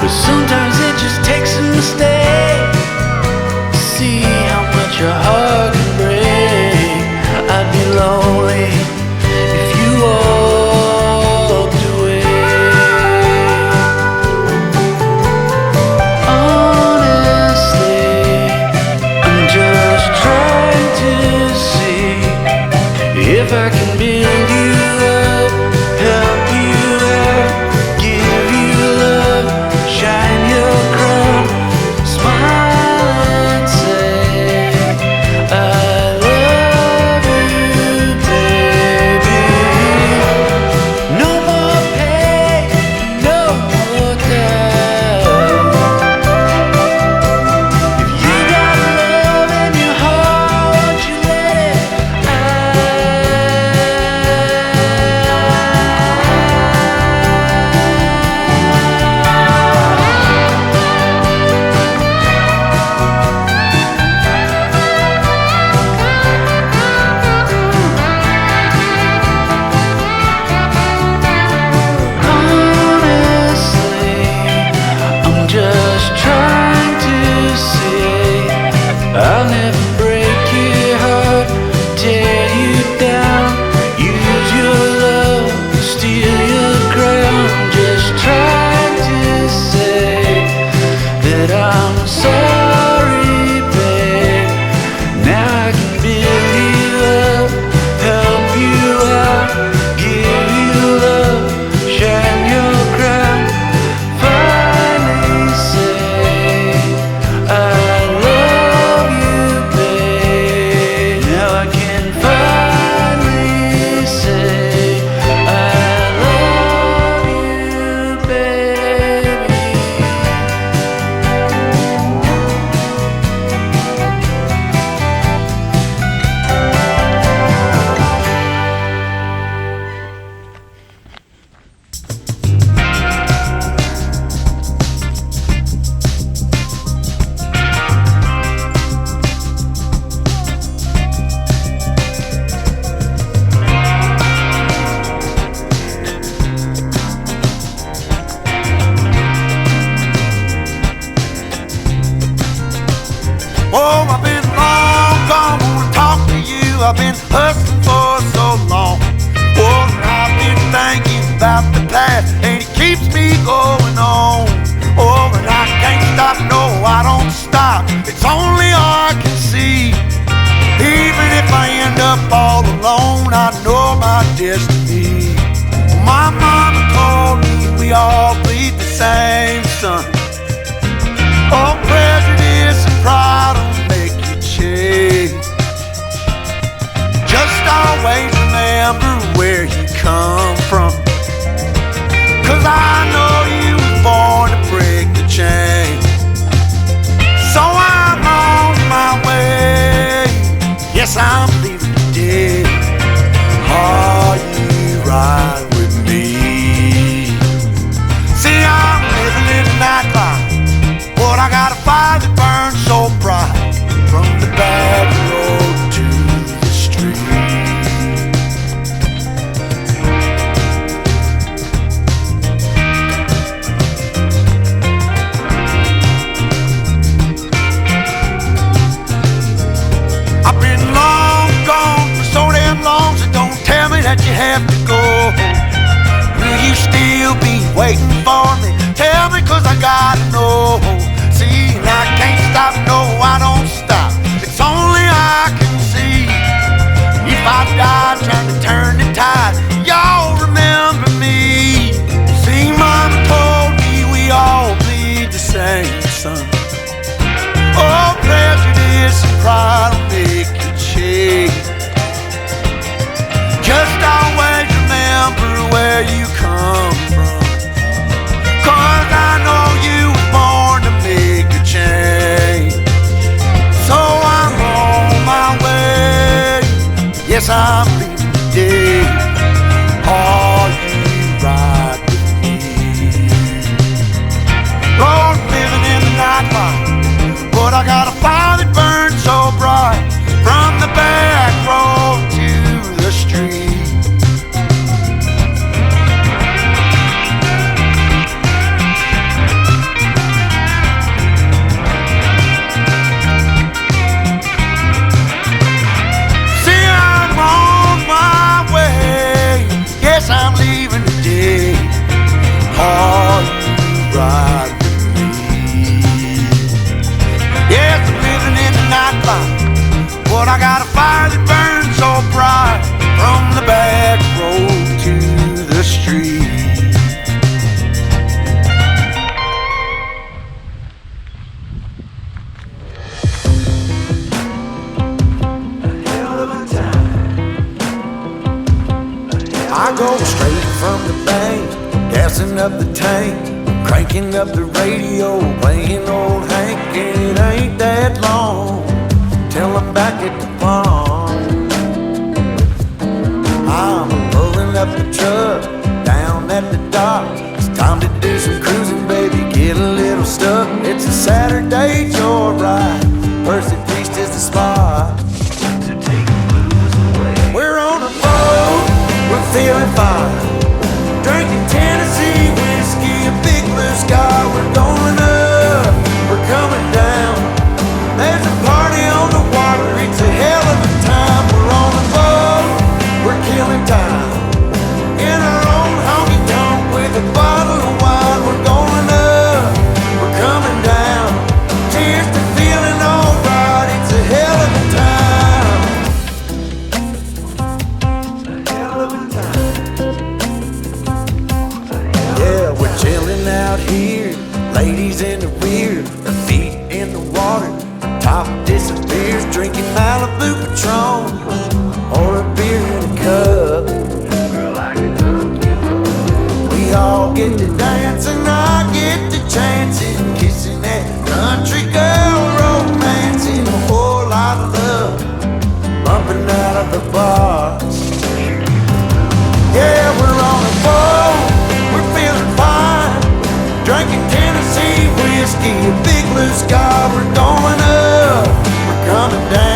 But sometimes it just takes a mistake to see how much your heart can break. I'd be lonely if you walked away. Honestly, I'm just trying to see if I can build you up, help you out, give you love, shine your crown, smile and say I love you, baby. No more pain, no more doubt. If you got love in your heart, won't you let it honestly, I'm just trying to say I'll never break your heart, tear you down, use your love, steal your crown. Just trying to say that I'm sorry, babe. Now I can build you up, help you out, give you love, shine your crown, finally say I love you, babe. Now I can finally say I love you, baby. Oh, I've been long gone, wanna talk to you. I've been hustling for so long. Oh, and I've been thinking about the past, and it keeps me going on. Oh, and I can't stop, no, I don't stop. It's only I can see. Even if I end up all alone, I know my destiny. My mama told me we all bleed the same sun. Oh, prejudice and pride will make you change. Just always remember where you come from, 'cause I know you were born to break the chain. So I'm on my way. Yes, I'm leaving today. Are you riding with me? See, I'm living in the nightlife, but I got a fire that burns so bright, from the back road to the street. I've been long gone for so damn long, so don't tell me that you have to go. Will you still be waiting for me? Tell me, 'cause I gotta know. See, and I can't stop, no, I don't stop. It's only I can see. If I die trying to turn the tide, y'all remember me. See, Mama told me we all bleed the same sun. Oh, prejudice and pride will make you change. Just always remember where you come from, 'cause I know you were born to make a change. So I'm on my way. Yes, I'm leaving today. Are you ride with me? Lord, living in the nightlife, but I got a fire that burns so bright, from the back road to the street. Go straight from the bank, gassing up the tank, cranking up the radio, playing old Hank. It ain't that long till I'm back at the pond. I'm pulling up the truck down at the dock. It's time to do some cruising, baby, get a little stuck. It's a Saturday joyride, Percy Priest is the spot. To take the blues away. We're on a boat, we're feeling fine, drinking Tennessee whiskey, a big blue sky. We're going up, we're coming down. There's a party on the water, it's a hell of a time. We're on a boat, we're killing time, in our own honky tonk with a bottle of wine. We're going up, we're coming down. Cheers to feeling alright, it's a hell of a time. A hell of a time. Yeah, we're chilling out here, ladies in the rear, our feet in the water, top disappears, drinking Malibu Patron or a beer in a cup. Girl, I can hook you up. We all get to dance and I get to chancing, kissing that country girl, romancing, a whole lot of love, bumping out of the bars. Yeah, we're on a boat, we're feeling fine, drinking Tennessee whiskey, a big blue sky. We're going up, we're coming down.